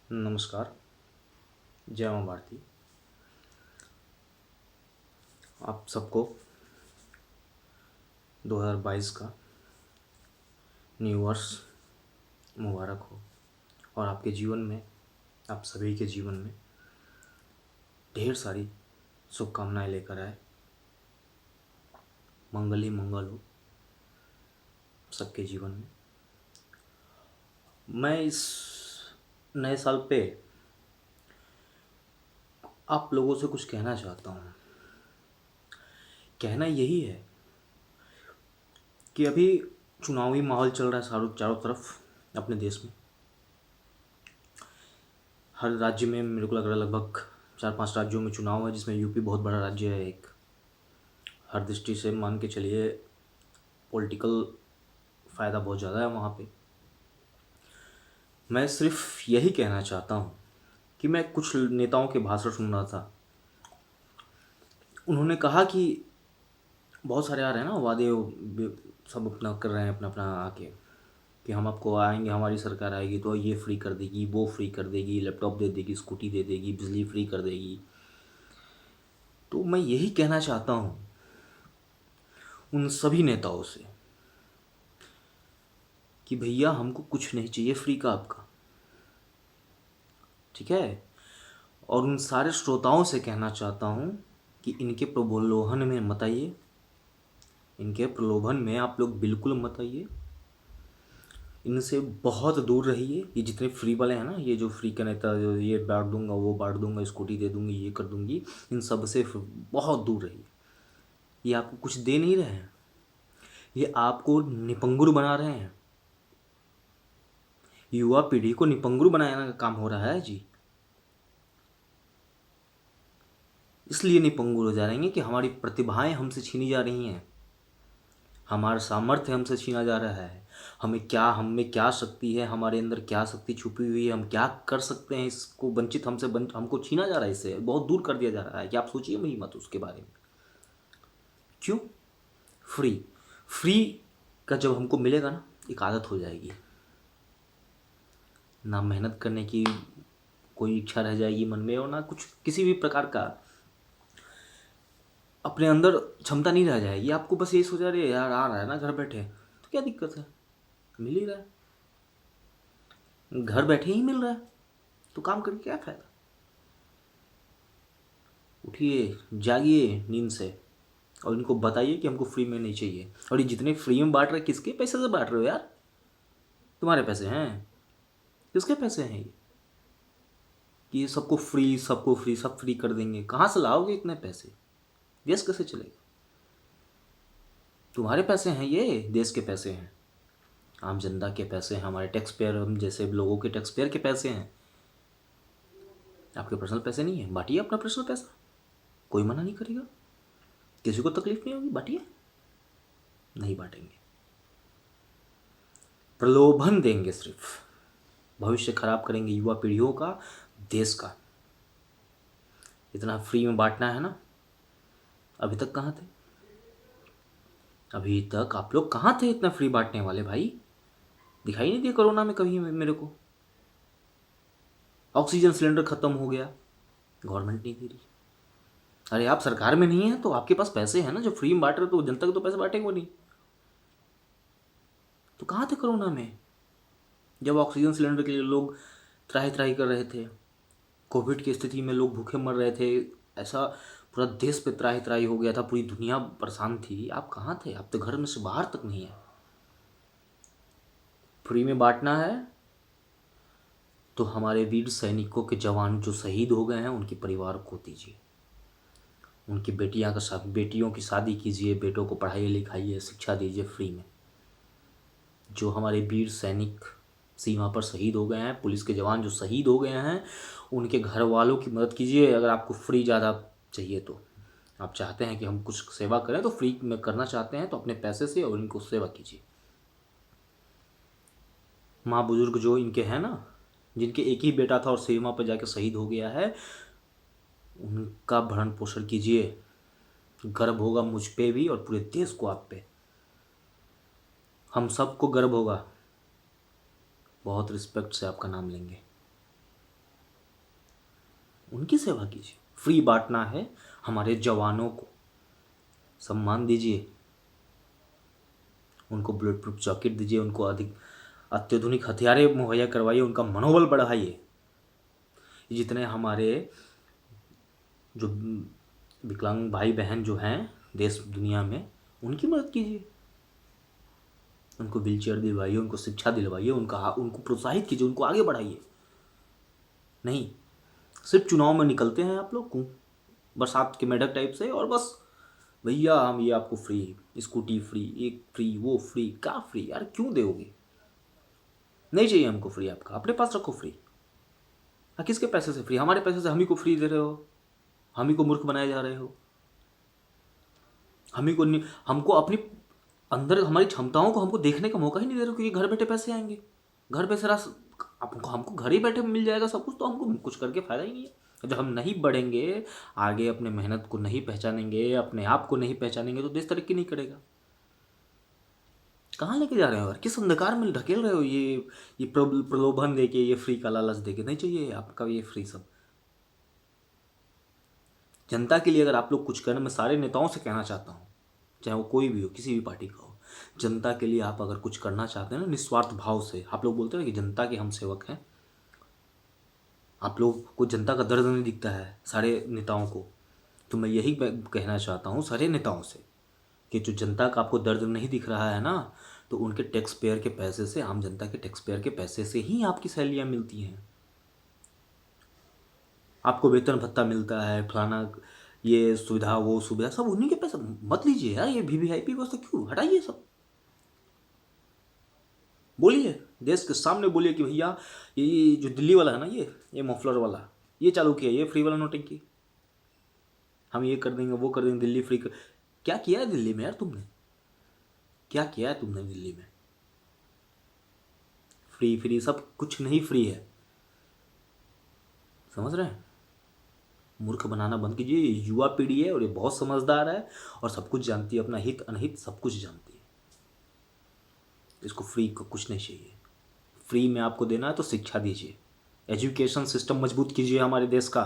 नमस्कार। जय माँ भारती। आप सबको 2022 का न्यू वर्ष मुबारक हो और आपके जीवन में, आप सभी के जीवन में ढेर सारी शुभकामनाएं लेकर आए। मंगल ही मंगल हो सबके जीवन में। मैं इस नए साल पे आप लोगों से कुछ कहना चाहता हूँ। कहना यही है कि अभी चुनावी माहौल चल रहा है चारों तरफ अपने देश में। हर राज्य में मेरे को लग रहा है लगभग 4-5 राज्यों में चुनाव है, जिसमें यूपी बहुत बड़ा राज्य है एक। हर दृष्टि से मान के चलिए पॉलिटिकल फ़ायदा बहुत ज़्यादा है वहाँ पे। मैं सिर्फ यही कहना चाहता हूँ कि मैं कुछ नेताओं के भाषण सुन रहा था। उन्होंने कहा कि बहुत सारे आ रहे हैं ना वादे, सब अपना कर रहे हैं अपना अपना आके, कि हम आपको आएंगे, हमारी सरकार आएगी तो ये फ्री कर देगी, वो फ्री कर देगी, लैपटॉप दे देगी, स्कूटी दे देगी, बिजली फ्री कर देगी। तो मैं यही कहना चाहता हूँ उन सभी नेताओं से कि भैया हमको कुछ नहीं चाहिए फ्री का आपका, ठीक है। और उन सारे श्रोताओं से कहना चाहता हूँ कि इनके प्रलोभन में मत आइए, इनके प्रलोभन में आप लोग बिल्कुल मत आइए। इनसे बहुत दूर रहिए। ये जितने फ्री वाले हैं ना, ये जो फ्री का नेता, जो ये बांट दूंगा, वो बांट दूंगा, स्कूटी दे दूंगी, ये कर दूंगी, इन सब से बहुत दूर रहिए। ये आपको कुछ दे नहीं रहे हैं, ये आपको निपंगुर बना रहे हैं। युवा पीढ़ी को निपंगुर बनाने का काम हो रहा है जी। इसलिए निपंगुर हो जा रहे हैं कि हमारी प्रतिभाएं हमसे छीनी जा रही हैं, हमारा सामर्थ्य हमसे छीना जा रहा है। हम में क्या शक्ति है, हमारे अंदर क्या शक्ति छुपी हुई है, हम क्या कर सकते हैं, इसको वंचित हमको छीना जा रहा है, इससे बहुत दूर कर दिया जा रहा है। कि आप सोचिए मेरी मत उसके बारे में। क्यों? फ्री फ्री का जब हमको मिलेगा ना, एक आदत हो जाएगी, ना मेहनत करने की कोई इच्छा रह जाएगी मन में, और ना कुछ किसी भी प्रकार का अपने अंदर क्षमता नहीं रह जाएगी। आपको बस यही सोचा रहे यार, आ रहा है ना घर बैठे, तो क्या दिक्कत है, मिल ही रहा है, घर बैठे ही मिल रहा है, तो काम करके क्या फ़ायदा। उठिए, जागिए नींद से और इनको बताइए कि हमको फ्री में नहीं चाहिए। और ये जितने फ्री में बांट रहे, किसके पैसे से बांट रहे हो यार? तुम्हारे पैसे हैं? किसके पैसे हैं ये कि ये सबको फ्री, सबको फ्री, सब फ्री कर देंगे? कहाँ से लाओगे इतने पैसे? देश कैसे चलेगा? तुम्हारे पैसे हैं, ये देश के पैसे हैं, आम जनता के पैसे हैं, हमारे टैक्स पेयर, हम जैसे लोगों के टैक्स पेयर के पैसे हैं। आपके पर्सनल पैसे नहीं है, बांटिए अपना पर्सनल पैसा, कोई मना नहीं करेगा, किसी को तकलीफ नहीं होगी, बांटिए। नहीं बांटेंगे, प्रलोभन देंगे, सिर्फ भविष्य खराब करेंगे युवा पीढ़ियों का, देश का। इतना फ्री में बांटना है ना, अभी तक कहाँ थे? अभी तक आप लोग कहाँ थे इतना फ्री बांटने वाले भाई? दिखाई नहीं दिया कोरोना में कभी मेरे को? ऑक्सीजन सिलेंडर खत्म हो गया, गवर्नमेंट नहीं दे रही। अरे आप सरकार में नहीं है तो आपके पास पैसे हैं ना, जो फ्री में बांट रहे, तो जनता को तो पैसे बांटेंगे वो नहीं। तो कहाँ थे कोरोना में, जब ऑक्सीजन सिलेंडर के लिए लोग त्राही त्राही कर रहे थे? कोविड की स्थिति में लोग भूखे मर रहे थे, ऐसा पूरा देश पे त्राही त्राही हो गया था, पूरी दुनिया परेशान थी। आप कहाँ थे? आप तो घर में से बाहर तक नहीं है। फ्री में बांटना है तो हमारे वीर सैनिकों के जवान जो शहीद हो गए हैं उनके परिवार को दीजिए, उनकी बेटियों की शादी कीजिए, बेटों को पढ़ाइए लिखाइए, शिक्षा दीजिए फ्री में। जो हमारे वीर सैनिक सीमा पर शहीद हो गए हैं, पुलिस के जवान जो शहीद हो गए हैं, उनके घर वालों की मदद कीजिए। अगर आपको फ्री ज़्यादा चाहिए तो, आप चाहते हैं कि हम कुछ सेवा करें तो फ्री में करना चाहते हैं, तो अपने पैसे से और इनको सेवा कीजिए। माँ बुजुर्ग जो इनके हैं ना, जिनके एक ही बेटा था और सीमा पर जाकर शहीद हो गया है, उनका भरण पोषण कीजिए। गर्व होगा मुझ पे भी और पूरे देश को आप पे, हम सबको गर्व होगा। बहुत रिस्पेक्ट से आपका नाम लेंगे। उनकी सेवा कीजिए। फ्री बांटना है, हमारे जवानों को सम्मान दीजिए, उनको बुलेट प्रूफ जैकेट दीजिए, उनको अधिक अत्याधुनिक हथियारें मुहैया करवाइए, उनका मनोबल बढ़ाइए। जितने हमारे जो विकलांग भाई बहन जो हैं देश दुनिया में, उनकी मदद कीजिए, उनको व्हीलचेयर दिलवाइए, उनको शिक्षा दिलवाइए, उनको प्रोत्साहित कीजिए, उनको आगे बढ़ाइए। नहीं, सिर्फ चुनाव में निकलते हैं आप लोग बरसात के मेढक टाइप से, और बस भैया हम ये आपको फ्री स्कूटी फ्री, एक फ्री वो फ्री, क्या फ्री यार, क्यों दोगे? नहीं चाहिए हमको फ्री, आपका अपने पास रखो फ्री। किसके पैसे से फ्री? हमारे पैसे से हम ही को फ्री दे रहे हो, हम ही को मूर्ख बनाए जा रहे हो, हम ही को हमको अपनी अंदर हमारी क्षमताओं को हमको देखने का मौका ही नहीं दे रहे हो, क्योंकि घर बैठे पैसे आएंगे, घर पे सारा हमको घर ही बैठे मिल जाएगा सब कुछ, तो हमको कुछ करके फ़ायदा ही नहीं है। जब हम नहीं बढ़ेंगे आगे, अपने मेहनत को नहीं पहचानेंगे, अपने आप को नहीं पहचानेंगे, तो देश तरक्की नहीं करेगा। कहाँ लेके जा रहे हो यार? किस अंधकार में ढकेल रहे हो? ये प्रलोभन देके, ये फ्री का लालच देके नहीं चाहिए आपका ये फ्री सब। जनता के लिए अगर आप लोग कुछ करना, मैं सारे नेताओं से कहना चाहता हूँ, चाहे वो कोई भी हो, किसी भी पार्टी का हो, जनता के लिए आप अगर कुछ करना चाहते हैं ना, निस्वार्थ भाव से, आप लोग बोलते हैं कि जनता के हम सेवक हैं, आप लोग को जनता का दर्द नहीं दिखता है सारे नेताओं को, तो मैं यही कहना चाहता हूँ सारे नेताओं से कि जो जनता का आपको दर्द नहीं दिख रहा है ना, तो उनके टैक्स पेयर के पैसे से, आम जनता के टैक्स पेयर के पैसे से ही आपकी सैलरियाँ मिलती हैं, आपको वेतन भत्ता मिलता है, फलाना ये सुविधा वो सुविधा, सब उन्हीं के पैसे। मत लीजिए यार, ये वीवीआईपी व्यवस्था क्यों, हटाइए सब। बोलिए देश के सामने, बोलिए कि भैया ये जो दिल्ली वाला है ना, ये मफलर वाला ये चालू किया, ये फ्री वाला नोटंकी, हम ये कर देंगे वो कर देंगे, दिल्ली फ्री कर। क्या किया है दिल्ली में यार तुमने? क्या किया है तुमने दिल्ली में? फ्री फ्री सब कुछ नहीं फ्री है, समझ रहे हैं? मूर्ख बनाना बंद कीजिए। ये युवा पीढ़ी है और ये बहुत समझदार है और सब कुछ जानती है, अपना हित अनहित सब कुछ जानती है। इसको फ्री को कुछ नहीं चाहिए। फ्री में आपको देना है तो शिक्षा दीजिए, एजुकेशन सिस्टम मजबूत कीजिए हमारे देश का,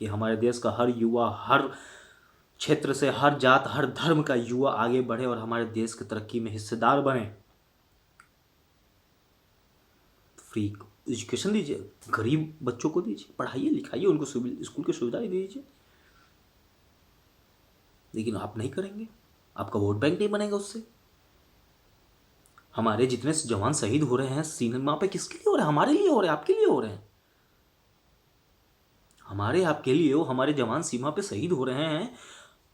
कि हमारे देश का हर युवा, हर क्षेत्र से, हर जात, हर धर्म का युवा आगे बढ़े और हमारे देश की तरक्की में हिस्सेदार बने। फ्री एजुकेशन दीजिए, गरीब बच्चों को दीजिए, पढ़ाइए लिखाइए, उनको स्कूल की सुविधाएं दीजिए। लेकिन आप नहीं करेंगे, आपका वोट बैंक नहीं बनेगा उससे। हमारे जितने जवान शहीद हो रहे हैं सीमा पे, किसके लिए हो रहे हैं? हमारे लिए हो रहे हैं, आपके लिए हो रहे हैं, हमारे आपके लिए हो। हमारे जवान सीमा पे शहीद हो रहे हैं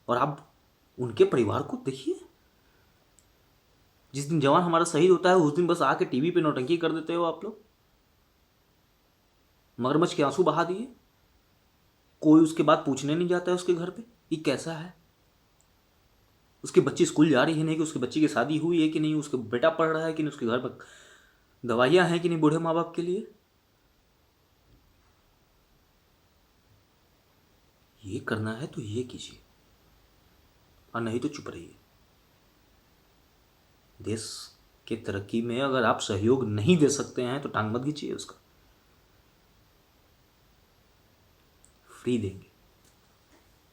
और आप उनके परिवार को देखिए। जिस दिन जवान हमारा शहीद होता है उस दिन बस आके टीवी पे नौटंकी कर देते हो आप लोग, मगरमच्छ के आंसू बहा दिए, कोई उसके बाद पूछने नहीं जाता है उसके घर पे ये कैसा है, उसकी बच्ची स्कूल जा रही है नहीं, कि उसकी बच्ची की शादी हुई है कि नहीं, उसका बेटा पढ़ रहा है कि नहीं, उसके घर पर दवाइयाँ हैं कि नहीं बूढ़े माँ बाप के लिए। ये करना है तो ये कीजिए और नहीं तो चुप रहिए। देश के तरक्की में अगर आप सहयोग नहीं दे सकते हैं तो टांग मत खींचिए उसका। फ्री देंगे,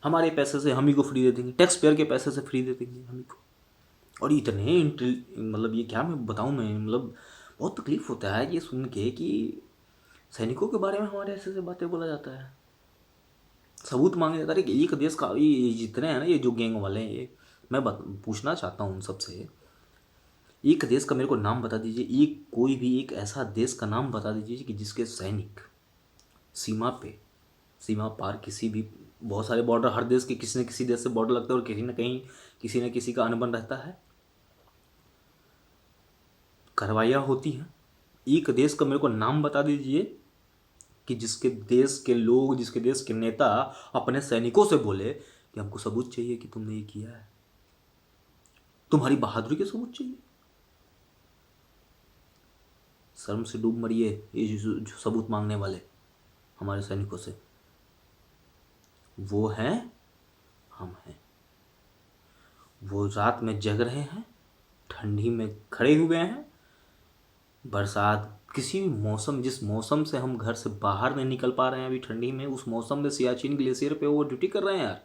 हमारे पैसे से हम ही को फ्री दे देंगे, टैक्स पेयर के पैसे से फ्री दे देंगे हम ही को। और इतने मतलब ये क्या मैं बताऊं, मैं मतलब बहुत तकलीफ होता है ये सुन के कि सैनिकों के बारे में हमारे ऐसे ऐसे बातें बोला जाता है, सबूत मांगे जाता है कि एक देश का ये जितने हैं ना, ये जो गैंग वाले हैं, ये मैं पूछना चाहता हूँ उन सबसे, एक देश का मेरे को नाम बता दीजिए, एक कोई भी एक ऐसा देश का नाम बता दीजिए कि जिसके सैनिक सीमा पे, सीमा पार किसी भी, बहुत सारे बॉर्डर हर देश के किसी न किसी देश से बॉर्डर लगता है और कहीं ना कहीं किसी न किसी का अनबन रहता है, कार्रवाइयाँ होती हैं। एक देश का मेरे को नाम बता दीजिए कि जिसके देश के लोग, जिसके देश के नेता अपने सैनिकों से बोले कि हमको सबूत चाहिए कि तुमने ये किया है, तुम्हारी बहादुरी के सबूत चाहिए। शर्म से डूब मरिए ये जो सबूत मांगने वाले हमारे सैनिकों से। वो हैं, हम हैं। वो रात में जग रहे हैं, ठंडी में खड़े हुए हैं, बरसात किसी भी मौसम, जिस मौसम से हम घर से बाहर नहीं निकल पा रहे हैं अभी ठंडी में, उस मौसम में सियाचिन ग्लेशियर पे वो ड्यूटी कर रहे हैं यार,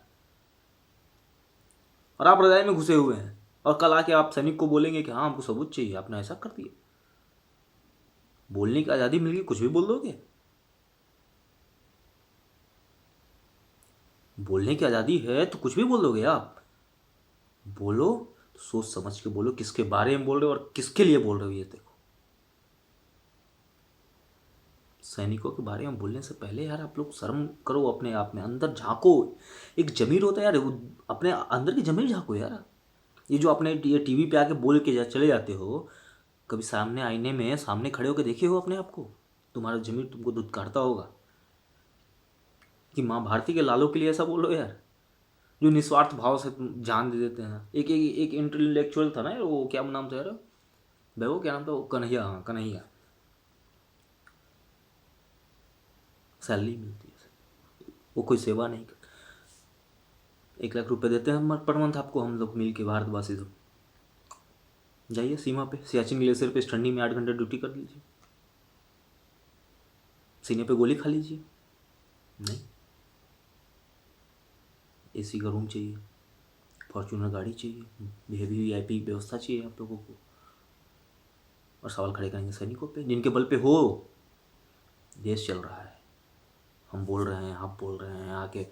और आप रजाई में घुसे हुए हैं, और कल आके आप सैनिक को बोलेंगे कि हाँ हमको सबूत चाहिए, आपने ऐसा कर दिया। बोलने की आज़ादी मिल गई, कुछ भी बोल दोगे? बोलने की आज़ादी है तो कुछ भी बोल दोगे आप? बोलो तो सोच समझ के बोलो, किसके बारे में बोल रहे हो और किसके लिए बोल रहे हो, ये देखो। सैनिकों के बारे में बोलने से पहले यार आप लोग शर्म करो, अपने आप में अंदर झांको। एक जमीर होता है यार, अपने अंदर की जमीर झांको यार। ये जो अपने ये टीवी पे आके बोल के चले जाते हो, कभी सामने आईने में सामने खड़े होकर देखे हो अपने आप को? तुम्हारा जमीर तुमको धुतकारता होगा कि माँ भारती के लालों के लिए ऐसा बोलो यार, जो निस्वार्थ भाव से जान दे देते हैं। एक इंटेलेक्चुअल था ना यार, वो क्या नाम था यार, वो क्या नाम था, वो कन्हैया, हाँ कन्हैया। सैलरी मिलती है, वो कोई सेवा नहीं करता। 1 लाख रुपए देते हैं पर मंथ आपको, हम लोग मिल के भारतवासी सब। जाइए सीमा पे, सियाचिन ग्लेशियर पे इस ठंडी में 8 घंटे ड्यूटी कर लीजिए, सीने पे गोली खा लीजिए। नहीं, एसी का रूम चाहिए, फॉर्च्यूनर गाड़ी चाहिए, हेवी वीआईपी व्यवस्था चाहिए आप लोगों को, और सवाल खड़े करेंगे सैनिकों पे, जिनके बल पे हो देश चल रहा है। हम बोल रहे हैं, आप बोल रहे हैं, आके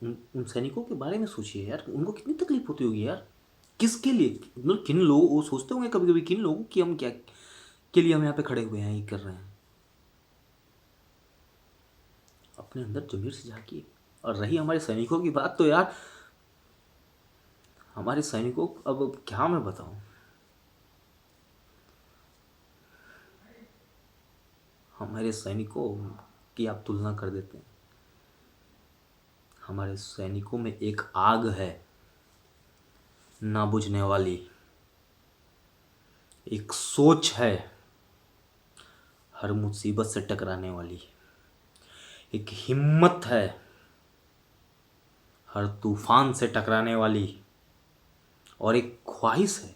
उन सैनिकों के बारे में सोचिए यार, उनको कितनी तकलीफ होती होगी यार। किसके लिए, मतलब किन लोग, वो सोचते होंगे कभी कभी किन लोगों की हम क्या के लिए हम यहाँ पे खड़े हुए हैं, ये कर रहे हैं। अपने अंदर जमीर से झांकिए। और रही हमारे सैनिकों की बात, तो यार हमारे सैनिकों, अब क्या मैं बताऊं, हमारे सैनिकों की आप तुलना कर देते हैं। हमारे सैनिकों में एक आग है ना बुझने वाली, एक सोच है हर मुसीबत से टकराने वाली, एक हिम्मत है हर तूफान से टकराने वाली, और एक ख्वाहिश है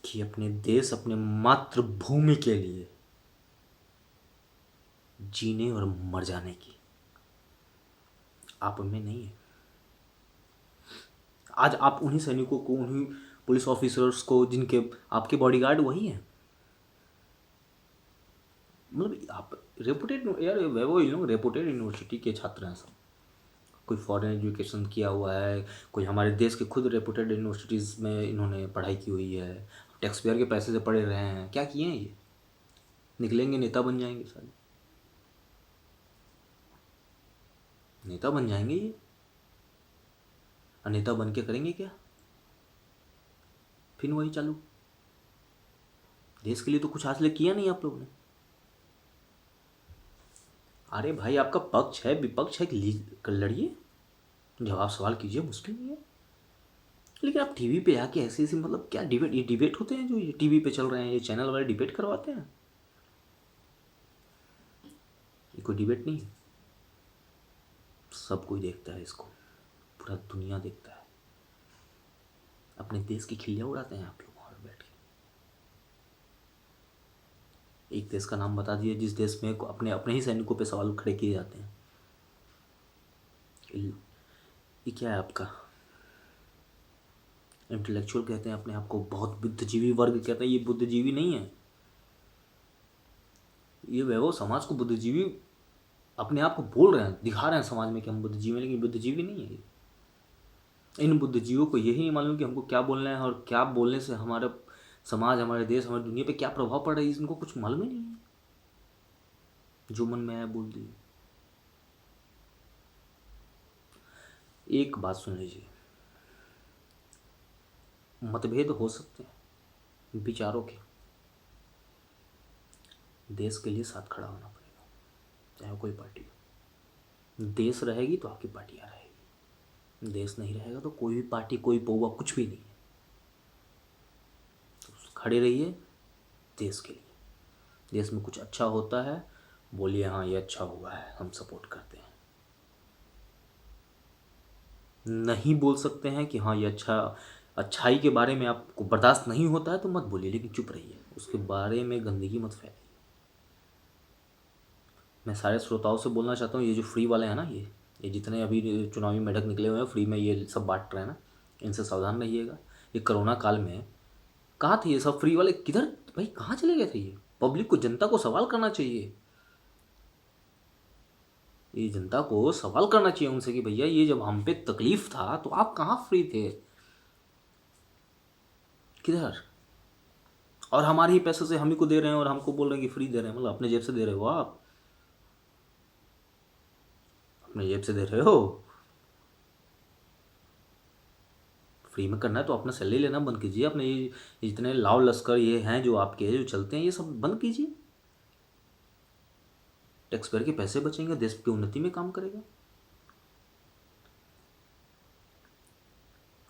कि अपने देश, अपने मातृभूमि के लिए जीने और मर जाने की। आप में नहीं है। आज आप उन्हीं सैनिकों को, उन्हीं पुलिस ऑफिसर्स को जिनके आपके बॉडीगार्ड वही हैं, मतलब आप रेपुटेड यार, वो इन लोग रेपुटेड यूनिवर्सिटी के छात्र हैं सब, कोई फॉरेन एजुकेशन किया हुआ है, कोई हमारे देश के खुद रेपुटेड यूनिवर्सिटीज़ में इन्होंने पढ़ाई की हुई है, टैक्स पेयर के पैसे से पढ़े रहे हैं। क्या किए हैं ये? निकलेंगे नेता बन जाएंगे सारे, नेता बन जाएंगे ये। और नेता बन के करेंगे क्या? फिर वही चालू, देश के लिए तो कुछ हासिल किया नहीं आप लोगों ने। अरे भाई, आपका पक्ष है विपक्ष है, लड़िए, जवाब सवाल कीजिए, मुश्किल नहीं है। लेकिन आप टीवी पे आके ऐसे ऐसे, मतलब क्या डिबेट, ये डिबेट होते हैं जो ये टीवी पे चल रहे हैं, ये चैनल वाले डिबेट करवाते हैं? ये कोई डिबेट नहीं है। सब कोई देखता है इसको, पूरा दुनिया देखता है। अपने देश की खिल्लियाँ उड़ाते हैं आप लोग वहाँ पे बैठ के। एक देश का नाम बता दिए जिस देश में अपने अपने ही सैनिकों पे सवाल खड़े किए जाते हैं। ये क्या है आपका? इंटेलेक्चुअल कहते हैं अपने आप को, बहुत बुद्धिजीवी वर्ग कहते हैं, ये बुद्धिजीवी नहीं है। ये वैभव समाज को बुद्धिजीवी अपने आप को बोल रहे हैं, दिखा रहे हैं समाज में कि हम बुद्धिजीवी हैं, लेकिन बुद्धिजीवी नहीं है। इन बुद्धिजीवियों को यही नहीं मालूम कि हमको क्या बोलना है, और क्या बोलने से हमारा समाज, हमारे देश, हमारी दुनिया पे क्या प्रभाव पड़ रहा है, इनको कुछ मालूम ही नहीं है। जो मन में आया बोल दिए। एक बात सुन लीजिए, मतभेद हो सकते हैं विचारों के, देश के लिए साथ खड़ा होना पड़ेगा, चाहे कोई पार्टी हो। देश रहेगी तो आपकी पार्टियाँ रहेगी, देश नहीं रहेगा तो कोई भी पार्टी, कोई पौवा, कुछ भी नहीं है। तो खड़े रहिए देश के लिए। देश में कुछ अच्छा होता है बोलिए, हाँ ये अच्छा हुआ है, हम सपोर्ट करते हैं। नहीं बोल सकते हैं कि हाँ ये अच्छा अच्छाई के बारे में आपको बर्दाश्त नहीं होता है तो मत बोलिए, लेकिन चुप रहिए, उसके बारे में गंदगी मत फैलाइए। मैं सारे श्रोताओं से बोलना चाहता हूँ, ये जो फ्री वाले हैं ना, ये जितने अभी चुनावी मेढक निकले हुए हैं फ्री में ये सब बांट रहे हैं ना, इनसे सावधान रहिएगा। ये कोरोना काल में कहाँ थे ये सब फ्री वाले, किधर भाई, कहाँ चले गए थे ये? पब्लिक को, जनता को सवाल करना चाहिए, ये जनता को सवाल करना चाहिए उनसे कि भैया ये जब हम पे तकलीफ था तो आप कहाँ फ्री थे, किधर? और हमारे ही पैसे से हम ही को दे रहे हैं और हमको बोल रहे हैं कि फ्री दे रहे हैं, मतलब अपने जेब से दे रहे हो, आप अपने जेब से दे रहे हो। फ्री में करना है तो अपना सैलरी लेना बंद कीजिए, अपने ये जितने लाव लश्कर ये हैं जो आपके जो चलते हैं ये सब बंद कीजिए, टैक्स पेयर के पैसे बचेंगे, देश की उन्नति में काम करेगा।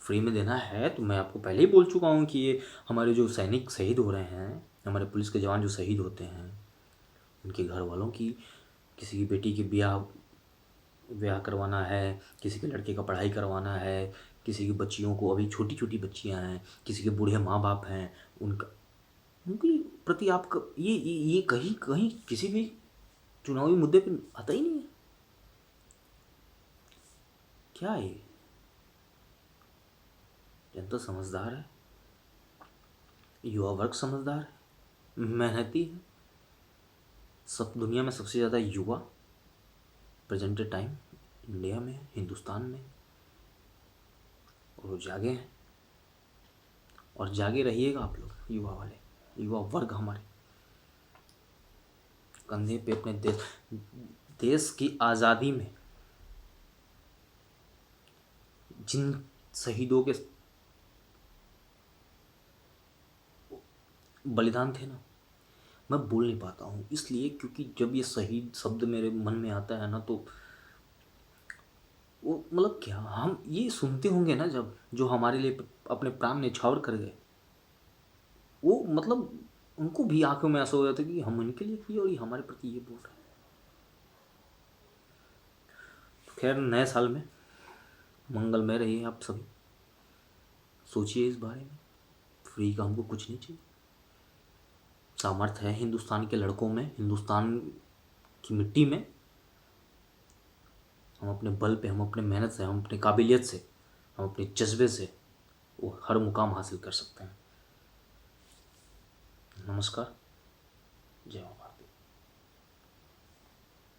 फ्री में देना है तो मैं आपको पहले ही बोल चुका हूँ कि ये हमारे जो सैनिक शहीद हो रहे हैं, हमारे पुलिस के जवान जो शहीद होते हैं, उनके घर वालों की, किसी की बेटी की ब्याह ब्याह करवाना है, किसी के लड़के का पढ़ाई करवाना है, किसी की बच्चियों को, अभी छोटी छोटी बच्चियां हैं, किसी के बूढ़े माँ बाप हैं, उनका उनके प्रति आपका ये कहीं कहीं किसी भी चुनावी मुद्दे पे आता ही नहीं है। क्या है ये? जनता समझदार है, युवा वर्ग समझदार है, मेहनती है, सब दुनिया में सबसे ज़्यादा युवा प्रेजेंट टाइम इंडिया में, हिंदुस्तान में, और वो जागे हैं और जागे रहिएगा आप लोग, युवा वाले, युवा वर्ग हमारे कंधे पे अपने देश की आज़ादी में जिन शहीदों के बलिदान थे ना, मैं बोल नहीं पाता हूँ इसलिए क्योंकि जब ये शहीद शब्द मेरे मन में आता है ना तो वो मतलब क्या, हम ये सुनते होंगे ना जब, जो हमारे लिए अपने प्राण न्यौछावर कर गए, वो मतलब उनको भी आंखों में ऐसा हो जाता है कि हम उनके लिए किए और ये हमारे प्रति ये बोल रहे हैं। खैर, नए साल में मंगलमय रहिए आप सभी, सोचिए इस बारे में, फ्री का हमको कुछ नहीं चाहिए, सामर्थ्य है हिंदुस्तान के लड़कों में, हिंदुस्तान की मिट्टी में, हम अपने बल पे, हम अपने मेहनत से, हम अपनी काबिलियत से, हम अपने जज्बे से वो हर मुकाम हासिल कर सकते हैं। नमस्कार, जय हो।